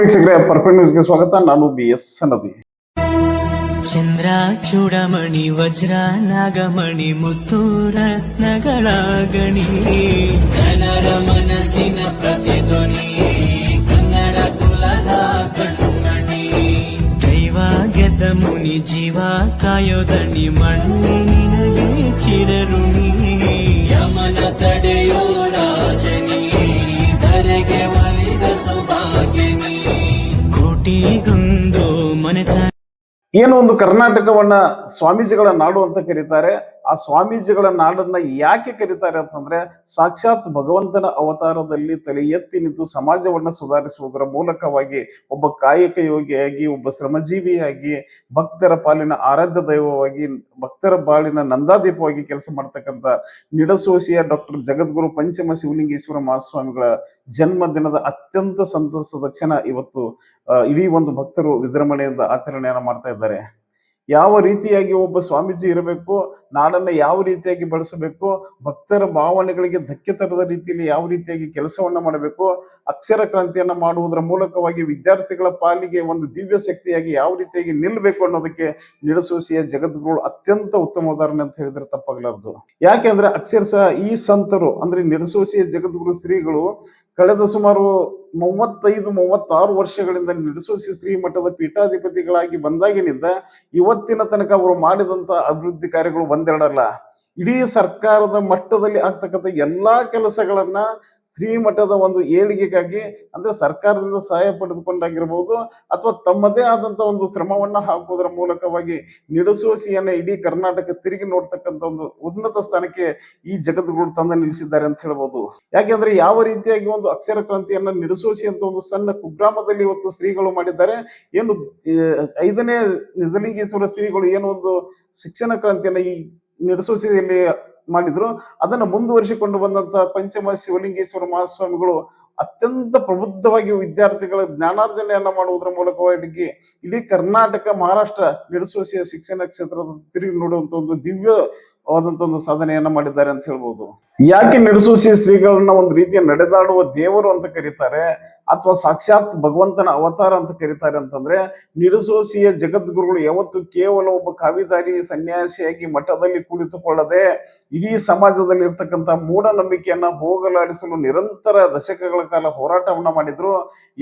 ವೀಕ್ಷಕರೇ, ಪರ್ಫೆಕ್ಟ್ ನ್ಯೂಸ್ಗೆ ಸ್ವಾಗತ. ನಾನು BS ನದಿ. ಚಂದ್ರ ಚೂಡಮಣಿ ವಜ್ರ ನಾಗಮಣಿ ಮುತ್ತು ರತ್ನಗಳ ಗಣಿ, ಜನರ ಮನಸ್ಸಿನ ಪ್ರತಿಧ್ವನಿ, ಕನ್ನಡ ಕುಲದ ಕಣ್ಣಣಿ, ದೈವ ಗೆದ್ದ ಮುನಿ ಜೀವ ಕಾಯೋದಣಿ, ಮಣ್ಣಿನಿನಗೆ ಚಿರಋಣಿ, ಯಮನ ತಡೆಯೋ ರಾಜನಿ, ಧರೆಗೆ ಒಲಿದ ಸೌಭಾಗ್ಯನಿ, ಕೋಟಿಗೊಂದು ಮನೆತನ. ಏನು ಒಂದು ಕರ್ನಾಟಕವನ್ನ ಸ್ವಾಮೀಜಿಗಳ ನಾಡು ಅಂತ ಕರೀತಾರೆ. ಆ ಸ್ವಾಮೀಜಿಗಳ ನಾಡನ್ನ ಯಾಕೆ ಕರೀತಾರೆ ಅಂತಂದ್ರೆ, ಸಾಕ್ಷಾತ್ ಭಗವಂತನ ಅವತಾರದಲ್ಲಿ ತಲೆ ಎತ್ತಿ ನಿಂತು ಸಮಾಜವನ್ನ ಸುಧಾರಿಸುವುದರ ಮೂಲಕವಾಗಿ ಒಬ್ಬ ಕಾಯಕ ಯೋಗಿಯಾಗಿ, ಒಬ್ಬ ಶ್ರಮಜೀವಿಯಾಗಿ, ಭಕ್ತರ ಪಾಲಿನ ಆರಾಧ್ಯ ದೈವವಾಗಿ, ಭಕ್ತರ ಬಾಳಿನ ನಂದಾದೀಪವಾಗಿ ಕೆಲಸ ಮಾಡ್ತಕ್ಕಂಥ ನಿಡಸೋಸಿಯ ಡಾಕ್ಟರ್ ಜಗದ್ಗುರು ಪಂಚಮ ಶಿವಲಿಂಗೇಶ್ವರ ಮಹಾಸ್ವಾಮಿಗಳ ಜನ್ಮದಿನದ ಅತ್ಯಂತ ಸಂತಸದ ಕ್ಷಣ ಇವತ್ತು ಇಡೀ ಒಂದು ಭಕ್ತರು ವಿಜೃಂಭಣೆಯಿಂದ ಆಚರಣೆಯನ್ನು ಮಾಡ್ತಾ ಇದ್ದಾರೆ. ಯಾವ ರೀತಿಯಾಗಿ ಒಬ್ಬ ಸ್ವಾಮೀಜಿ ಇರಬೇಕು, ನಾಡನ್ನ ಯಾವ ರೀತಿಯಾಗಿ ಬಳಸಬೇಕು, ಭಕ್ತರ ಭಾವನೆಗಳಿಗೆ ಧಕ್ಕೆ ತರದ ರೀತಿಯಲ್ಲಿ ಯಾವ ರೀತಿಯಾಗಿ ಕೆಲಸವನ್ನ ಮಾಡಬೇಕು, ಅಕ್ಷರ ಕ್ರಾಂತಿಯನ್ನ ಮಾಡುವುದರ ಮೂಲಕವಾಗಿ ವಿದ್ಯಾರ್ಥಿಗಳ ಪಾಲಿಗೆ ಒಂದು ದಿವ್ಯ ಶಕ್ತಿಯಾಗಿ ಯಾವ ರೀತಿಯಾಗಿ ನಿಲ್ಲಬೇಕು ಅನ್ನೋದಕ್ಕೆ ನಿಡಸೋಸಿಯ ಜಗದ್ಗುರು ಅತ್ಯಂತ ಉತ್ತಮ ಉದಾಹರಣೆ ಅಂತ ಹೇಳಿದ್ರೆ ತಪ್ಪಾಗಲಾರದು. ಯಾಕೆಂದ್ರೆ ಅಕ್ಷರಶಃ ಈ ಸಂತರು ಅಂದ್ರೆ ನಿಡಸೋಸಿಯ ಜಗದ್ಗುರು ಶ್ರೀಗಳು ಕಳೆದ ಸುಮಾರು 35-36 ವರ್ಷಗಳಿಂದ ನಿಡಸೋಸಿ ಶ್ರೀ ಮಠದ ಪೀಠಾಧಿಪತಿಗಳಾಗಿ ಬಂದಾಗಿನಿಂದ ಇವತ್ತಿನ ತನಕ ಅವರು ಮಾಡಿದಂತ ಅಭಿವೃದ್ಧಿ ಕಾರ್ಯಗಳು ಒಂದೆರಡಲ್ಲ. ಇಡೀ ಸರ್ಕಾರದ ಮಟ್ಟದಲ್ಲಿ ಆಗ್ತಕ್ಕಂಥ ಎಲ್ಲಾ ಕೆಲಸಗಳನ್ನ ಶ್ರೀಮಠದ ಒಂದು ಏಳಿಗೆಗಾಗಿ ಅಂದ್ರೆ ಸರ್ಕಾರದಿಂದ ಸಹಾಯ ಪಡೆದುಕೊಂಡಾಗಿರ್ಬೋದು, ಅಥವಾ ತಮ್ಮದೇ ಆದಂತ ಒಂದು ಶ್ರಮವನ್ನ ಹಾಕುವುದರ ಮೂಲಕವಾಗಿ ನಿಡಸೋಸಿಯನ್ನ ಇಡೀ ಕರ್ನಾಟಕ ತಿರುಗಿ ನೋಡ್ತಕ್ಕಂಥ ಒಂದು ಉನ್ನತ ಸ್ಥಾನಕ್ಕೆ ಈ ಜಗದ್ಗುರು ತಂದು ನಿಲ್ಲಿಸಿದ್ದಾರೆ ಅಂತ ಹೇಳ್ಬೋದು. ಯಾಕೆಂದ್ರೆ ಯಾವ ರೀತಿಯಾಗಿ ಒಂದು ಅಕ್ಷರ ಕ್ರಾಂತಿಯನ್ನ ನಿಡಸೋಸಿ ಅಂತ ಒಂದು ಸಣ್ಣ ಕುಗ್ರಾಮದಲ್ಲಿ ಇವತ್ತು ಶ್ರೀಗಳು ಮಾಡಿದ್ದಾರೆ. ಏನು 5ನೇ ನಿಜಲಿಂಗೇಶ್ವರ ಶ್ರೀಗಳು ಏನು ಒಂದು ಶಿಕ್ಷಣ ಕ್ರಾಂತಿಯನ್ನ ಈ ನಿಡಸೋಸಿಯಲ್ಲಿ ಮಾಡಿದ್ರು, ಅದನ್ನು ಮುಂದುವರಿಸಿಕೊಂಡು ಬಂದಂತ ಪಂಚಮ ಶಿವಲಿಂಗೇಶ್ವರ ಮಹಾಸ್ವಾಮಿಗಳು ಅತ್ಯಂತ ಪ್ರಬುದ್ಧವಾಗಿ ವಿದ್ಯಾರ್ಥಿಗಳ ಜ್ಞಾನಾರ್ಜನೆಯನ್ನ ಮಾಡುವುದರ ಮೂಲಕವಾಗಿ ಇಡೀ ಕರ್ನಾಟಕ, ಮಹಾರಾಷ್ಟ್ರ ನಿಡಸೋಸಿಯ ಶಿಕ್ಷಣ ಕ್ಷೇತ್ರದ ತಿರುಗಿ ನೋಡುವಂತ ಒಂದು ದಿವ್ಯವಾದಂತ ಒಂದು ಸಾಧನೆಯನ್ನ ಮಾಡಿದ್ದಾರೆ ಅಂತ ಹೇಳ್ಬೋದು. ಯಾಕೆ ನಿಡಸೋಸಿ ಶ್ರೀಗಳನ್ನ ಒಂದು ರೀತಿಯ ನಡೆದಾಡುವ ದೇವರು ಅಂತ ಕರೀತಾರೆ, ಅಥವಾ ಸಾಕ್ಷಾತ್ ಭಗವಂತನ ಅವತಾರ ಅಂತ ಕರೀತಾರೆ ಅಂತಂದ್ರೆ, ನಿಡಸೋಸಿಯ ಜಗದ್ಗುರುಗಳು ಯಾವತ್ತು ಕೇವಲ ಒಬ್ಬ ಕಾವಿದಾರಿ ಸನ್ಯಾಸಿಯಾಗಿ ಮಠದಲ್ಲಿ ಕುಳಿತುಕೊಳ್ಳದೆ ಇಡೀ ಸಮಾಜದಲ್ಲಿ ಇರ್ತಕ್ಕಂಥ ಮೂಢನಂಬಿಕೆಯನ್ನ ಹೋಗಲಾಡಿಸಲು ನಿರಂತರ ದಶಕಗಳ ಕಾಲ ಹೋರಾಟವನ್ನ ಮಾಡಿದ್ರು.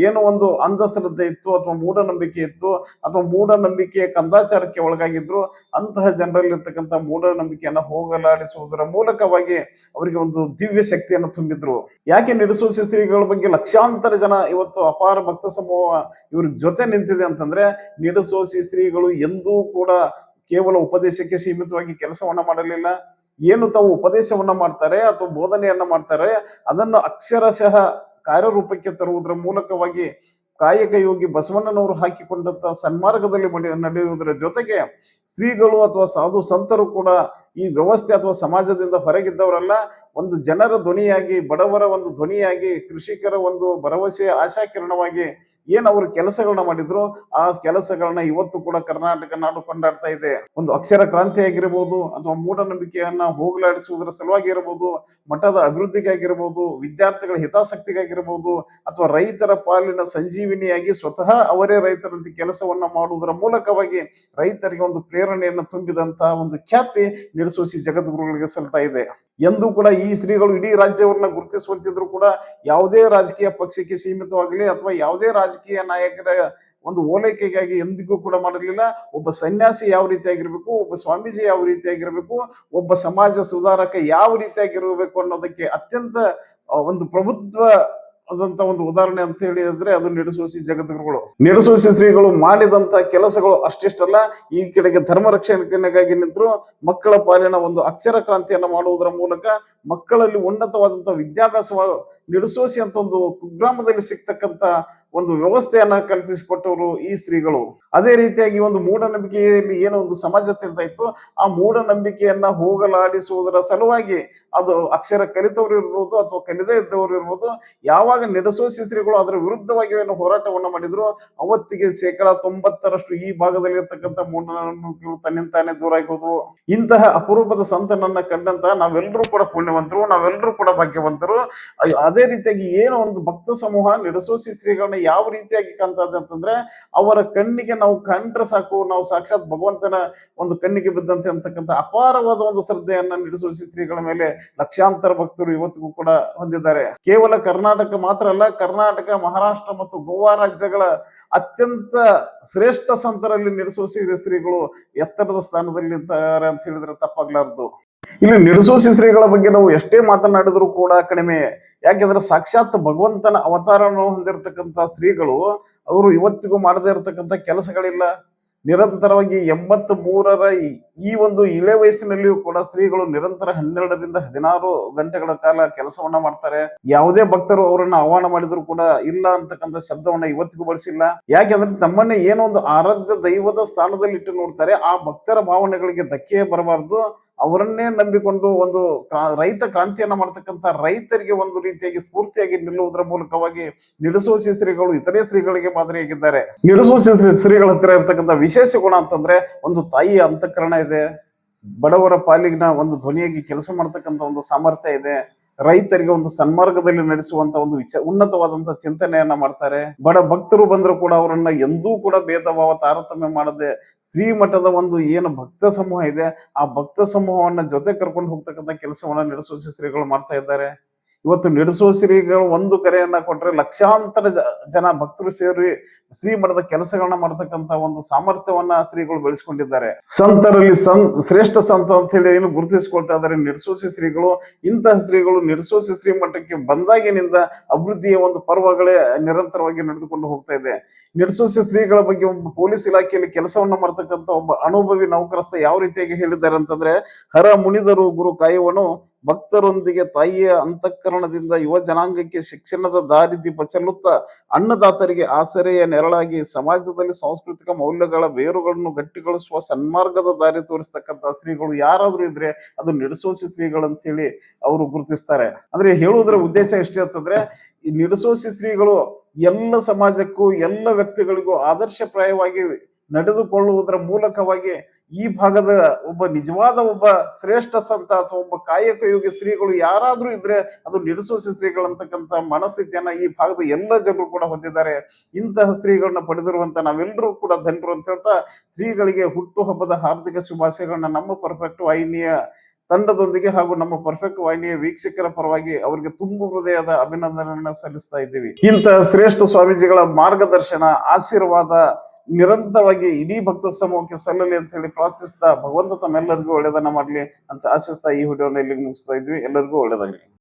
ಏನು ಒಂದು ಅಂಧಶ್ರದ್ಧೆ ಇತ್ತು, ಅಥವಾ ಮೂಢನಂಬಿಕೆ ಇತ್ತು, ಅಥವಾ ಮೂಢನಂಬಿಕೆಯ ಕಂದಾಚಾರಕ್ಕೆ ಒಳಗಾಗಿದ್ರು, ಅಂತಹ ಜನರಲ್ಲಿ ಇರ್ತಕ್ಕಂಥ ಮೂಢನಂಬಿಕೆಯನ್ನ ಹೋಗಲಾಡಿಸುವುದರ ಮೂಲಕವಾಗಿ ಅವರಿಗೆ ಒಂದು ದಿವ್ಯ ಶಕ್ತಿಯನ್ನು ತುಂಬಿದ್ರು. ಯಾಕೆ ನಿಡಸೋಸಿ ಶ್ರೀಗಳ ಬಗ್ಗೆ ಲಕ್ಷಾಂತರ ಜನ ಇವತ್ತು ಅಪಾರ ಭಕ್ತ ಸಮೂಹ ಇವ್ರ ಜೊತೆ ನಿಂತಿದೆ ಅಂತಂದ್ರೆ, ನಿಡಸೋಸಿ ಶ್ರೀಗಳು ಎಂದೂ ಕೂಡ ಕೇವಲ ಉಪದೇಶಕ್ಕೆ ಸೀಮಿತವಾಗಿ ಕೆಲಸವನ್ನ ಮಾಡಲಿಲ್ಲ. ಏನು ತಾವು ಉಪದೇಶವನ್ನ ಮಾಡ್ತಾರೆ ಅಥವಾ ಬೋಧನೆಯನ್ನ ಮಾಡ್ತಾರೆ, ಅದನ್ನು ಅಕ್ಷರಶಃ ಕಾರ್ಯರೂಪಕ್ಕೆ ತರುವುದರ ಮೂಲಕವಾಗಿ ಕಾಯಕ ಯೋಗಿ ಬಸವಣ್ಣನವರು ಹಾಕಿಕೊಂಡಂತ ಸನ್ಮಾರ್ಗದಲ್ಲಿ ನಡೆಯುವುದರ ಜೊತೆಗೆ ಶ್ರೀಗಳು ಅಥವಾ ಸಾಧು ಸಂತರು ಕೂಡ ಈ ವ್ಯವಸ್ಥೆ ಅಥವಾ ಸಮಾಜದಿಂದ ಹೊರಗಿದ್ದವರಲ್ಲ, ಒಂದು ಜನರ ಧ್ವನಿಯಾಗಿ, ಬಡವರ ಒಂದು ಧ್ವನಿಯಾಗಿ, ಕೃಷಿಕರ ಒಂದು ಭರವಸೆಯ ಆಶಾಕಿರಣವಾಗಿ ಏನ್ ಅವರು ಕೆಲಸಗಳನ್ನ ಮಾಡಿದ್ರು, ಆ ಕೆಲಸಗಳನ್ನ ಇವತ್ತು ಕೂಡ ಕರ್ನಾಟಕ ನಾಡು ಕೊಂಡಾಡ್ತಾ ಇದೆ. ಒಂದು ಅಕ್ಷರ ಕ್ರಾಂತಿ ಆಗಿರ್ಬೋದು, ಅಥವಾ ಮೂಢನಂಬಿಕೆಯನ್ನ ಹೋಗಲಾಡಿಸುವುದರ ಸಲುವಾಗಿ ಇರಬಹುದು, ಮಠದ ಅಭಿವೃದ್ಧಿಗಾಗಿರ್ಬೋದು, ವಿದ್ಯಾರ್ಥಿಗಳ ಹಿತಾಸಕ್ತಿಗಾಗಿರ್ಬೋದು, ಅಥವಾ ರೈತರ ಪಾಲಿನ ಸಂಜೀವಿನಿಯಾಗಿ ಸ್ವತಃ ಅವರೇ ರೈತರಂತೆ ಕೆಲಸವನ್ನ ಮಾಡುವುದರ ಮೂಲಕವಾಗಿ ರೈತರಿಗೆ ಒಂದು ಪ್ರೇರಣೆಯನ್ನು ತುಂಬಿದಂತಹ ಒಂದು ಖ್ಯಾತಿ ನಿಡಸೋಸಿ ಜಗದ್ಗುರುಗಳಿಗೆ ಸಲ್ತಾ ಇದೆ. ಎಂದೂ ಕೂಡ ಈ ಶ್ರೀಗಳು ಇಡೀ ರಾಜ್ಯವನ್ನ ಗುರುತಿಸುವಂತಿದ್ರು ಕೂಡ ಯಾವುದೇ ರಾಜಕೀಯ ಪಕ್ಷಕ್ಕೆ ಸೀಮಿತವಾಗಲಿ ಅಥವಾ ಯಾವುದೇ ರಾಜಕೀಯ ನಾಯಕರ ಒಂದು ಓಲೈಕೆಗಾಗಿ ಎಂದಿಗೂ ಕೂಡ ಮಾಡಲಿಲ್ಲ. ಒಬ್ಬ ಸನ್ಯಾಸಿ ಯಾವ ರೀತಿಯಾಗಿರ್ಬೇಕು, ಒಬ್ಬ ಸ್ವಾಮೀಜಿ ಯಾವ ರೀತಿಯಾಗಿರ್ಬೇಕು, ಒಬ್ಬ ಸಮಾಜ ಸುಧಾರಕ ಯಾವ ರೀತಿಯಾಗಿರ್ಬೇಕು ಅನ್ನೋದಕ್ಕೆ ಅತ್ಯಂತ ಒಂದು ಪ್ರಬುದ್ಧ ಆದಂತ ಒಂದು ಉದಾಹರಣೆ ಅಂತ ಹೇಳಿದ್ರೆ ಅದು ನಿಡಸೋಸಿ ಜಗದ್ಗುರುಗಳು. ನಿಡಸೋಸಿ ಶ್ರೀಗಳು ಮಾಡಿದಂತ ಕೆಲಸಗಳು ಅಷ್ಟಿಷ್ಟಲ್ಲ, ಈ ಕಡೆಗೆ ಧರ್ಮ ರಕ್ಷಣೆಗಾಗಿ ನಿಂತರು. ಮಕ್ಕಳ ಪಾಲಿನ ಒಂದು ಅಕ್ಷರ ಕ್ರಾಂತಿಯನ್ನ ಮಾಡುವುದರ ಮೂಲಕ ಮಕ್ಕಳಲ್ಲಿ ಉನ್ನತವಾದಂತ ವಿದ್ಯಾಭ್ಯಾಸ ನಿಡಸೋಸಿ ಅಂತ ಒಂದು ಕುಗ್ರಾಮದಲ್ಲಿ ಸಿಗ್ತಕ್ಕಂತ ಒಂದು ವ್ಯವಸ್ಥೆಯನ್ನ ಕಲ್ಪಿಸಿಕೊಟ್ಟವರು ಈ ಶ್ರೀಗಳು. ಅದೇ ರೀತಿಯಾಗಿ ಒಂದು ಮೂಢನಂಬಿಕೆಯಲ್ಲಿ ಏನೋ ಒಂದು ಸಮಾಜ ತಿಳ್ತಾ ಇತ್ತು, ಆ ಮೂಢನಂಬಿಕೆಯನ್ನ ಹೋಗಲಾಡಿಸುವುದರ ಸಲುವಾಗಿ ಅದು ಅಕ್ಷರ ಕಲಿತವರು ಇರ್ಬೋದು ಅಥವಾ ಕಲಿದೇ ಇದ್ದವರು ಇರ್ಬೋದು, ಯಾವಾಗ ನಿಡಸೋಸಿ ಶ್ರೀಗಳು ಅದರ ವಿರುದ್ಧವಾಗಿ ಏನು ಹೋರಾಟವನ್ನ ಮಾಡಿದ್ರು, ಅವತ್ತಿಗೆ 90% ಈ ಭಾಗದಲ್ಲಿ ಇರ್ತಕ್ಕಂಥ ಮೂಢನಂಬಿಕೆಗಳು ತನ್ನಿಂತಾನೆ ದೂರ ಆಗೋದು. ಇಂತಹ ಅಪರೂಪದ ಸಂತನನ್ನ ಕಂಡಂತ ನಾವೆಲ್ಲರೂ ಕೂಡ ಪುಣ್ಯವಂತರು, ನಾವೆಲ್ಲರೂ ಕೂಡ ಭಾಗ್ಯವಂತರು. ಅದೇ ರೀತಿಯಾಗಿ ಏನೋ ಒಂದು ಭಕ್ತ ಸಮೂಹ ನಿಡಸೋಸಿ ಶ್ರೀಗಳನ್ನ ಯಾವ ರೀತಿಯಾಗಿ ಕಾಣ್ತದೆ ಅಂತಂದ್ರೆ, ಅವರ ಕಣ್ಣಿಗೆ ನಾವು ಕಂಡ್ರೆ ಸಾಕು, ನಾವು ಸಾಕ್ಷಾತ್ ಭಗವಂತನ ಒಂದು ಕಣ್ಣಿಗೆ ಬಿದ್ದಂತೆ ಅಂತಕ್ಕಂಥ ಅಪಾರವಾದ ಒಂದು ಶ್ರದ್ಧೆಯನ್ನ ನಿಡಸೋಸಿ ಶ್ರೀಗಳ ಮೇಲೆ ಲಕ್ಷಾಂತರ ಭಕ್ತರು ಇವತ್ತಿಗೂ ಕೂಡ ಹೊಂದಿದ್ದಾರೆ. ಕೇವಲ ಕರ್ನಾಟಕ ಮಾತ್ರ ಅಲ್ಲ, ಕರ್ನಾಟಕ, ಮಹಾರಾಷ್ಟ್ರ ಮತ್ತು ಗೋವಾ ರಾಜ್ಯಗಳ ಅತ್ಯಂತ ಶ್ರೇಷ್ಠ ಸಂತರಲ್ಲಿ ನಿಡಸೋಸಿ ಶ್ರೀಗಳು ಎತ್ತರದ ಸ್ಥಾನದಲ್ಲಿ ಇದ್ದಾರೆ ಅಂತ ಹೇಳಿದ್ರೆ ತಪ್ಪಾಗ್ಲಾರ್ದು. ಇಲ್ಲಿ ನಿಡಸೋಸಿ ಶ್ರೀಗಳ ಬಗ್ಗೆ ನಾವು ಎಷ್ಟೇ ಮಾತನಾಡಿದ್ರು ಕೂಡ ಕಡಿಮೆ. ಯಾಕೆಂದ್ರೆ ಸಾಕ್ಷಾತ್ ಭಗವಂತನ ಅವತಾರವನ್ನು ಹೊಂದಿರತಕ್ಕಂತ ಶ್ರೀಗಳು ಅವರು ಇವತ್ತಿಗೂ ಮಾಡದೇ ಇರತಕ್ಕಂತ ಕೆಲಸಗಳಿಲ್ಲ. ನಿರಂತರವಾಗಿ 83ರ ಈ ಒಂದು ಇಳೆ ವಯಸ್ಸಿನಲ್ಲಿಯೂ ಕೂಡ ಶ್ರೀಗಳು ನಿರಂತರ 12ರಿಂದ 16 ಗಂಟೆಗಳ ಕಾಲ ಕೆಲಸವನ್ನ ಮಾಡ್ತಾರೆ. ಯಾವುದೇ ಭಕ್ತರು ಅವರನ್ನ ಆಹ್ವಾನ ಮಾಡಿದ್ರು ಕೂಡ ಇಲ್ಲ ಅಂತಕ್ಕಂಥ ಶಬ್ದವನ್ನ ಇವತ್ತಿಗೂ ಬಳಸಿಲ್ಲ. ಯಾಕೆಂದ್ರೆ ತಮ್ಮನ್ನೇ ಏನೋ ಒಂದು ಆರಾಧ್ಯ ದೈವದ ಸ್ಥಾನದಲ್ಲಿ ಇಟ್ಟು ನೋಡ್ತಾರೆ. ಆ ಭಕ್ತರ ಭಾವನೆಗಳಿಗೆ ಧಕ್ಕೆ ಬರಬಾರ್ದು. ಅವರನ್ನೇ ನಂಬಿಕೊಂಡು ಒಂದು ರೈತ ಕ್ರಾಂತಿಯನ್ನ ಮಾಡ್ತಕ್ಕಂಥ ರೈತರಿಗೆ ಒಂದು ರೀತಿಯಾಗಿ ಸ್ಫೂರ್ತಿಯಾಗಿ ನಿಲ್ಲುವುದರ ಮೂಲಕವಾಗಿ ನಿಡಸೋಸಿ ಶ್ರೀಗಳು ಇತರೆ ಶ್ರೀಗಳಿಗೆ ಮಾದರಿಯಾಗಿದ್ದಾರೆ. ನಿಡಸೋಸಿ ಶ್ರೀಗಳ ಹತ್ತಿರ ಇರ್ತಕ್ಕಂಥ ವಿಶೇಷ ಗುಣ ಅಂತಂದ್ರೆ, ಒಂದು ತಾಯಿಯ ಅಂತಃಕರಣ ಇದೆ, ಬಡವರ ಪಾಲಿನ ಒಂದು ಧ್ವನಿಯಾಗಿ ಕೆಲಸ ಮಾಡ್ತಕ್ಕಂಥ ಒಂದು ಸಾಮರ್ಥ್ಯ ಇದೆ, ರೈತರಿಗೆ ಒಂದು ಸನ್ಮಾರ್ಗದಲ್ಲಿ ನಡೆಸುವಂತ ಒಂದು ಉನ್ನತವಾದಂತ ಚಿಂತನೆಯನ್ನ ಮಾಡ್ತಾರೆ. ಬಡ ಭಕ್ತರು ಬಂದ್ರು ಕೂಡ ಅವರನ್ನ ಎಂದೂ ಕೂಡ ಭೇದ ಭಾವ ತಾರತಮ್ಯ ಮಾಡದೆ ಶ್ರೀಮಠದ ಒಂದು ಏನು ಭಕ್ತ ಸಮೂಹ ಇದೆ, ಆ ಭಕ್ತ ಸಮೂಹವನ್ನ ಜೊತೆ ಕರ್ಕೊಂಡು ಹೋಗ್ತಕ್ಕಂಥ ಕೆಲಸವನ್ನ ನಿಡಸೋಸಿ ಶ್ರೀಗಳು ಮಾಡ್ತಾ ಇದ್ದಾರೆ. ಇವತ್ತು ನಿಡಸೋಸಿರಿಗಳು ಒಂದು ಕರೆಯನ್ನ ಕೊಟ್ರೆ ಲಕ್ಷಾಂತರ ಜನ ಭಕ್ತರು ಸೇರಿ ಶ್ರೀಮಠದ ಕೆಲಸಗಳನ್ನ ಮಾಡತಕ್ಕಂತ ಒಂದು ಸಾಮರ್ಥ್ಯವನ್ನ ಶ್ರೀಗಳು ಬೆಳೆಸ್ಕೊಂಡಿದ್ದಾರೆ. ಸಂತರಲ್ಲಿ ಶ್ರೇಷ್ಠ ಸಂತ ಅಂತ ಹೇಳಿ ಏನು ಗುರುತಿಸಿಕೊಳ್ತಾ ಇದ್ದಾರೆ ನಿಡಸೋಸಿ ಶ್ರೀಗಳು. ಇಂತಹ ಶ್ರೀಗಳು ನಿಡಸೋಸಿ ಶ್ರೀಮಠಕ್ಕೆ ಬಂದಾಗಿನಿಂದ ಅಭಿವೃದ್ಧಿಯ ಒಂದು ಪರ್ವಗಳೇ ನಿರಂತರವಾಗಿ ನಡೆದುಕೊಂಡು ಹೋಗ್ತಾ ಇದೆ. ನಿಡಸೋಸಿ ಶ್ರೀಗಳ ಬಗ್ಗೆ ಒಬ್ಬ ಪೊಲೀಸ್ ಇಲಾಖೆಯಲ್ಲಿ ಕೆಲಸವನ್ನ ಮಾಡ್ತಕ್ಕಂಥ ಒಬ್ಬ ಅನುಭವಿ ನೌಕರಸ್ಥ ಯಾವ ರೀತಿಯಾಗಿ ಹೇಳಿದ್ದಾರೆ ಅಂತಂದ್ರೆ, ಹರ ಮುನಿದರು ಗುರು ಕಾಯುವನು, ಭಕ್ತರೊಂದಿಗೆ ತಾಯಿಯ ಅಂತಃಕರಣದಿಂದ ಯುವ ಜನಾಂಗಕ್ಕೆ ಶಿಕ್ಷಣದ ದಾರಿ ದೀಪ ಚೆಲ್ಲುತ್ತಾ ಅನ್ನದಾತರಿಗೆ ಆಸರೆಯ ನೆರಳಾಗಿ ಸಮಾಜದಲ್ಲಿ ಸಾಂಸ್ಕೃತಿಕ ಮೌಲ್ಯಗಳ ಬೇರುಗಳನ್ನು ಗಟ್ಟಿಗೊಳಿಸುವ ಸನ್ಮಾರ್ಗದ ದಾರಿ ತೋರಿಸ್ತಕ್ಕಂಥ ಶ್ರೀಗಳು ಯಾರಾದ್ರೂ ಇದ್ರೆ ಅದು ನಿಡಸೋಸಿ ಶ್ರೀಗಳು ಅಂತ ಹೇಳಿ ಅವರು ಗುರುತಿಸ್ತಾರೆ. ಅಂದ್ರೆ ಹೇಳುವುದರ ಉದ್ದೇಶ ಎಷ್ಟೇ ಅಂತಂದ್ರೆ, ಈ ನಿಡಸೋಸಿ ಶ್ರೀಗಳು ಎಲ್ಲ ಸಮಾಜಕ್ಕೂ ಎಲ್ಲ ವ್ಯಕ್ತಿಗಳಿಗೂ ಆದರ್ಶಪ್ರಾಯವಾಗಿ ನಡೆದುಕೊಳ್ಳುವುದರ ಮೂಲಕವಾಗಿ ಈ ಭಾಗದ ಒಬ್ಬ ನಿಜವಾದ ಒಬ್ಬ ಶ್ರೇಷ್ಠ ಸಂತ ಅಥವಾ ಒಬ್ಬ ಕಾಯಕ ಯೋಗಿ ಶ್ರೀಗಳು ಯಾರಾದ್ರೂ ಇದ್ರೆ ಅದು ನಿಡಸೋಸಿ ಶ್ರೀಗಳಂತಕ್ಕಂಥ ಮನಸ್ಥಿತಿಯನ್ನ ಈ ಭಾಗದ ಎಲ್ಲ ಜನರು ಕೂಡ ಹೊಂದಿದ್ದಾರೆ. ಇಂತಹ ಶ್ರೀಗಳನ್ನ ಪಡೆದಿರುವಂತ ನಾವೆಲ್ಲರೂ ಕೂಡ ಧನ್ಯರು ಅಂತ ಹೇಳ್ತಾ, ಶ್ರೀಗಳಿಗೆ ಹುಟ್ಟು ಹಬ್ಬದ ಹಾರ್ದಿಕ ಶುಭಾಶಯಗಳನ್ನ ನಮ್ಮ ಪರ್ಫೆಕ್ಟ್ ವಾಹಿನಿಯ ತಂಡದೊಂದಿಗೆ ಹಾಗೂ ನಮ್ಮ ಪರ್ಫೆಕ್ಟ್ ವಾಹಿನಿಯ ವೀಕ್ಷಕರ ಪರವಾಗಿ ಅವರಿಗೆ ತುಂಬು ಹೃದಯದ ಅಭಿನಂದನೆಯನ್ನ ಸಲ್ಲಿಸ್ತಾ ಇದ್ದೀವಿ. ಇಂತಹ ಶ್ರೇಷ್ಠ ಸ್ವಾಮೀಜಿಗಳ ಮಾರ್ಗದರ್ಶನ, ಆಶೀರ್ವಾದ ನಿರಂತರವಾಗಿ ಇಡೀ ಭಕ್ತ ಸಮೂಹಕ್ಕೆ ಸಲ್ಲಲಿ ಅಂತ ಹೇಳಿ ಪ್ರಾರ್ಥಿಸ್ತಾ, ಭಗವಂತ ತಮ್ಮೆಲ್ಲರಿಗೂ ಒಳ್ಳೆಯದನ್ನ ಮಾಡ್ಲಿ ಅಂತ ಆಶಿಸ್ತಾ ಈ ವಿಡಿಯೋನ ಇಲ್ಲಿಗೆ ಮುಗಿಸ್ತಾ ಇದ್ವಿ. ಎಲ್ಲರಿಗೂ ಒಳ್ಳೆಯದಾಗಲಿ.